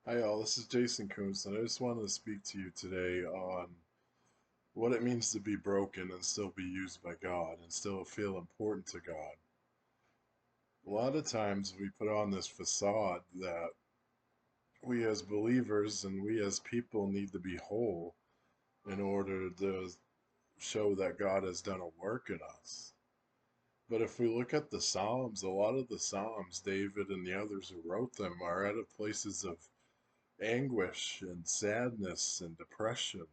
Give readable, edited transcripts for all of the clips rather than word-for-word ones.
Hi all, this is Jason Coons, and I just wanted to speak to you today on what it means to be broken and still be used by God and still feel important to God. A lot of times we put on this facade that we as believers and we as people need to be whole in order to show that God has done a work in us. But if we look at the Psalms, a lot of the Psalms, David and the others who wrote them, are out of places of anguish and sadness and depression.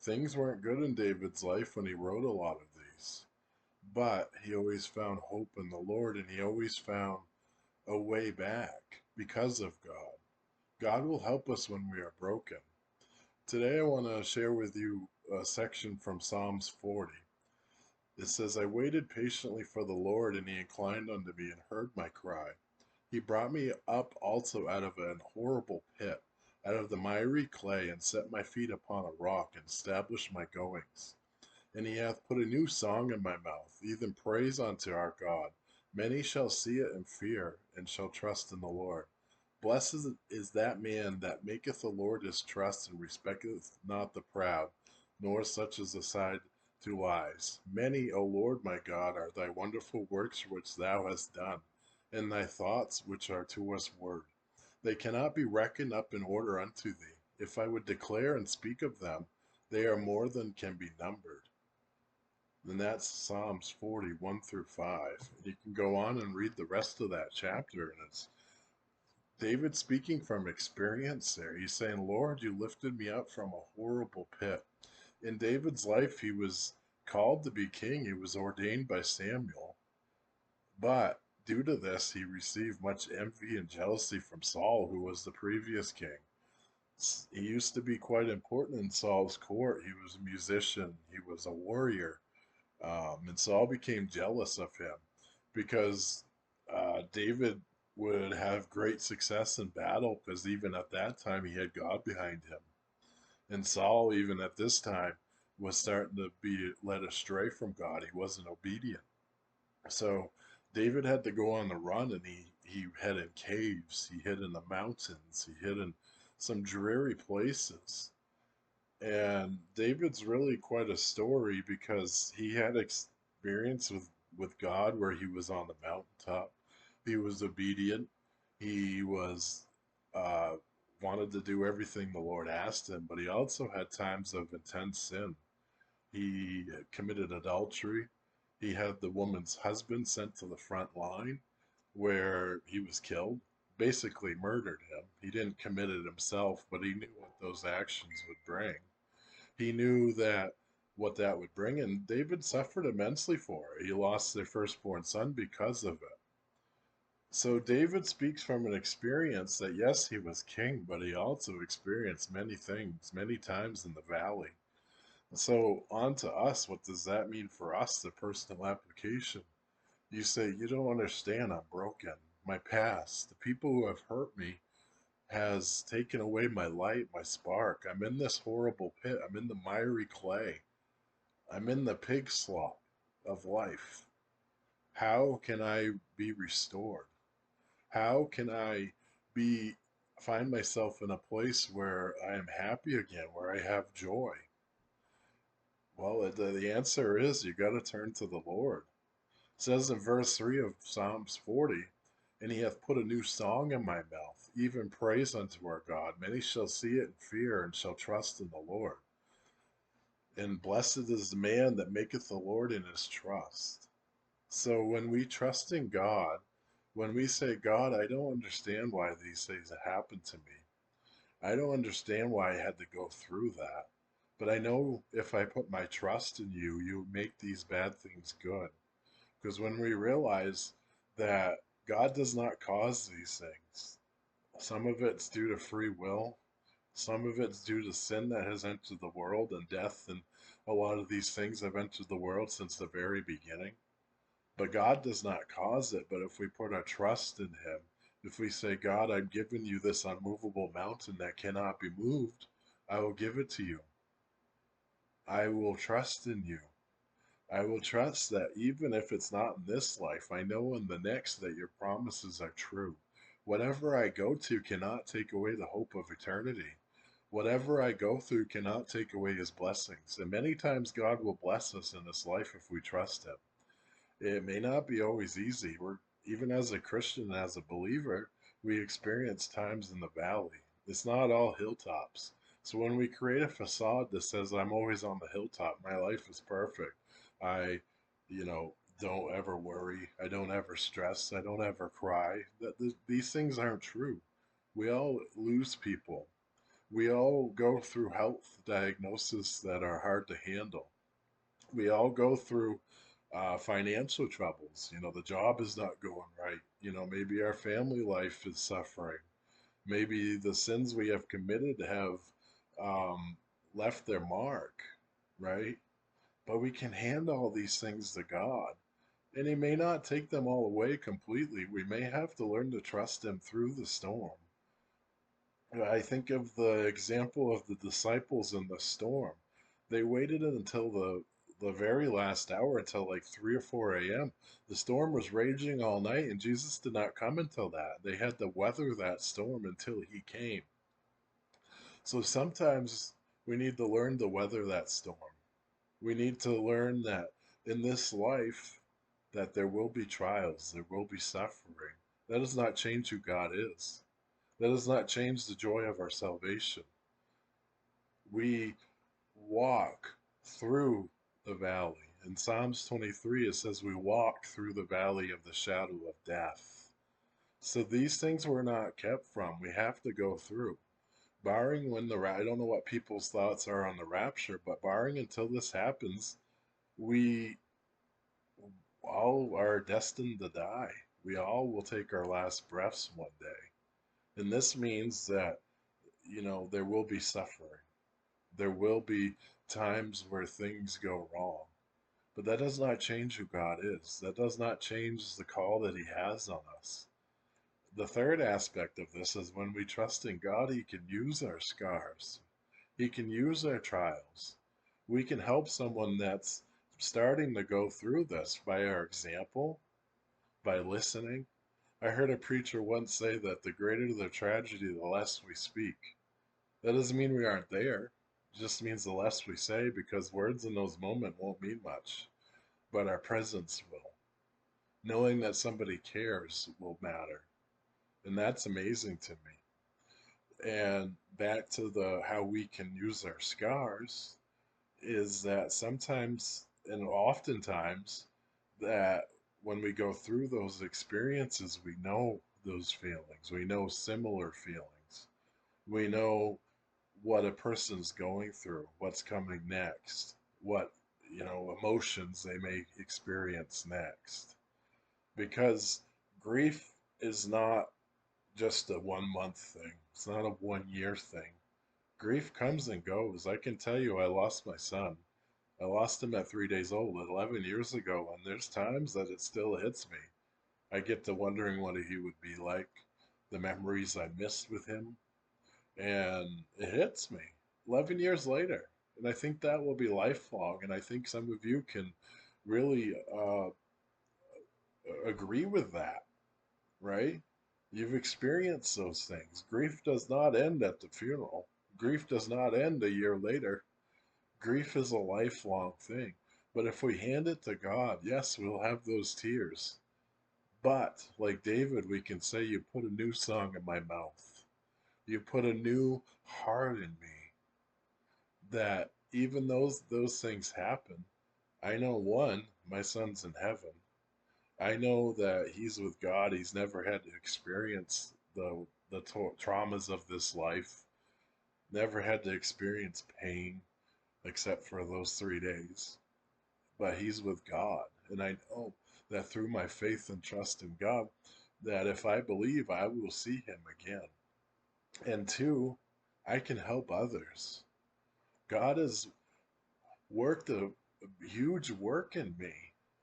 Things weren't good in David's life when he wrote a lot of these, but he always found hope in the Lord and he always found a way back because of God. God will help us when we are broken. Today, I want to share with you a section from Psalms 40. It says, I waited patiently for the Lord, and he inclined unto me and heard my cry. He brought me up also out of an horrible pit, out of the miry clay, and set my feet upon a rock, and established my goings. And he hath put a new song in my mouth, even praise unto our God. Many shall see it and fear, and shall trust in the Lord. Blessed is that man that maketh the Lord his trust, and respecteth not the proud, nor such as aside to lies. Many, O Lord my God, are thy wonderful works which thou hast done, and thy thoughts which are to us word. They cannot be reckoned up in order unto thee. If I would declare and speak of them, they are more than can be numbered. And that's Psalms 41 through 5. You can go on and read the rest of that chapter, and it's David speaking from experience there. He's saying, Lord, you lifted me up from a horrible pit. In David's life, he was called to be king, he was ordained by Samuel. But due to this, he received much envy and jealousy from Saul, who was the previous king. He used to be quite important in Saul's court. He was a musician, he was a warrior. And Saul became jealous of him because David would have great success in battle because even at that time he had God behind him. And Saul, even at this time, was starting to be led astray from God. He wasn't obedient. So David had to go on the run and he hid in caves, he hid in the mountains, he hid in some dreary places. And David's really quite a story because he had experience with God where he was on the mountaintop. He was obedient. He was uh, wanted to do everything the Lord asked him, but he also had times of intense sin. He committed adultery. He had the woman's husband sent to the front line where he was killed, basically murdered him. He didn't commit it himself, but he knew what those actions would bring. He knew that what that would bring, and David suffered immensely for it. He lost their firstborn son because of it. So David speaks from an experience that yes, he was king, but he also experienced many things, many times in the valley. So on to us, what does that mean for us, the personal application? You say, you don't understand, I'm broken. My past, the people who have hurt me has taken away my light, my spark. I'm in this horrible pit. I'm in the miry clay. I'm in the pig slop of life. How can I be restored? How can I be find myself in a place where I am happy again, where I have joy? Well, the answer is you got to turn to the Lord. It says in verse 3 of Psalms 40, and he hath put a new song in my mouth, even praise unto our God. Many shall see it and fear and shall trust in the Lord. And blessed is the man that maketh the Lord in his trust. So when we trust in God, when we say, God, I don't understand why these things have happened to me. I don't understand why I had to go through that. But I know if I put my trust in you, you make these bad things good. Because when we realize that God does not cause these things, some of it's due to free will, some of it's due to sin that has entered the world and death, and a lot of these things have entered the world since the very beginning. But God does not cause it. But if we put our trust in Him, if we say, God, I'm giving you this unmovable mountain that cannot be moved, I will give it to you. I will trust in you. I will trust that even if it's not in this life, I know in the next that your promises are true. Whatever I go to cannot take away the hope of eternity. Whatever I go through cannot take away his blessings. And many times God will bless us in this life if we trust him. It may not be always easy. Even as a Christian, as a believer, we experience times in the valley. It's not all hilltops. So when we create a facade that says I'm always on the hilltop, my life is perfect. I, don't ever worry. I don't ever stress. I don't ever cry. These things aren't true. We all lose people. We all go through health diagnoses that are hard to handle. We all go through financial troubles. The job is not going right. Maybe our family life is suffering. Maybe the sins we have committed have um, left their mark, right? But we can hand all these things to God. And He may not take them all away completely. We may have to learn to trust Him through the storm. I think of the example of the disciples in the storm. They waited until the very last hour, until like 3 or 4 a.m. The storm was raging all night, and Jesus did not come until that. They had to weather that storm until He came. So sometimes we need to learn to weather that storm. We need to learn that in this life that there will be trials, there will be suffering. That does not change who God is. That does not change the joy of our salvation. We walk through the valley. In Psalms 23, it says we walk through the valley of the shadow of death. So these things we're not kept from. We have to go through. Barring when I don't know what people's thoughts are on the rapture, but barring until this happens, we all are destined to die. We all will take our last breaths one day. And this means that, there will be suffering. There will be times where things go wrong. But that does not change who God is. That does not change the call that He has on us. The third aspect of this is when we trust in God, He can use our scars. He can use our trials. We can help someone that's starting to go through this by our example, by listening. I heard a preacher once say that the greater the tragedy, the less we speak. That doesn't mean we aren't there. It just means the less we say, because words in those moments won't mean much, but our presence will. Knowing that somebody cares will matter. And that's amazing to me. And back to the how we can use our scars is that sometimes and oftentimes that when we go through those experiences, we know those feelings. We know similar feelings. We know what a person's going through, what's coming next, what, emotions they may experience next. Because grief is not just a 1 month thing, it's not a 1 year thing. Grief comes and goes. I can tell you, I lost my son. I lost him at 3 days old 11 years ago, and there's times that it still hits me. I get to wondering what he would be like, the memories I missed with him, and it hits me 11 years later. And I think that will be lifelong. And I think some of you can really agree with that, right? You've experienced those things. Grief does not end at the funeral, grief does not end a year later. Grief is a lifelong thing. But if we hand it to God, yes, we'll have those tears. But like David, we can say, "You put a new song in my mouth. You put a new heart in me." That even those things happen. I know one, my son's in heaven. I know that he's with God. He's never had to experience the traumas of this life. Never had to experience pain except for those 3 days. But he's with God, and I know that through my faith and trust in God, that if I believe, I will see Him again. And two, I can help others. God has worked a huge work in me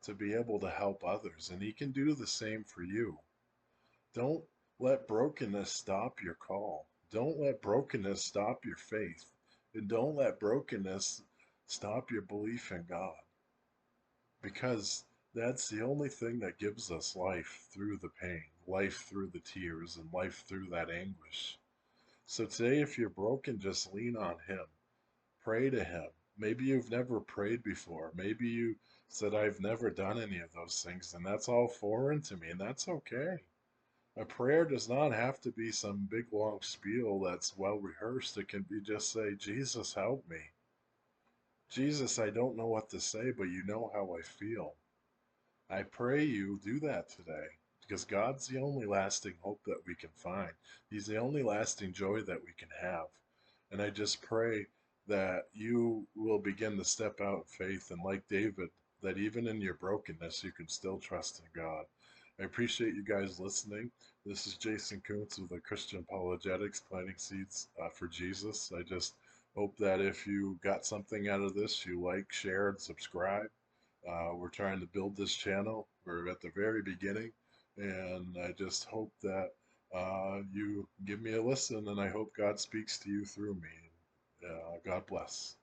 to be able to help others, and He can do the same for you. Don't let brokenness stop your call. Don't let brokenness stop your faith. And don't let brokenness stop your belief in God. Because That's the only thing that gives us life through the pain, life through the tears, and life through that anguish. So today, if you're broken, just lean on Him. Pray to Him. Maybe you've never prayed before. Maybe you said, I've never done any of those things, and that's all foreign to me, and that's okay. A prayer does not have to be some big long spiel that's well rehearsed. It can be just say, Jesus, help me. Jesus, I don't know what to say, but you know how I feel. I pray you do that today because God's the only lasting hope that we can find. He's the only lasting joy that we can have. And I just pray that you will begin to step out in faith and, like David, that even in your brokenness, you can still trust in God. I appreciate you guys listening. This is Jason Kuntz with the Christian Apologetics, planting seeds for Jesus. I just hope that if you got something out of this, you like, share, and subscribe. We're trying to build this channel. We're at the very beginning, and I just hope that you give me a listen, and I hope God speaks to you through me. God bless.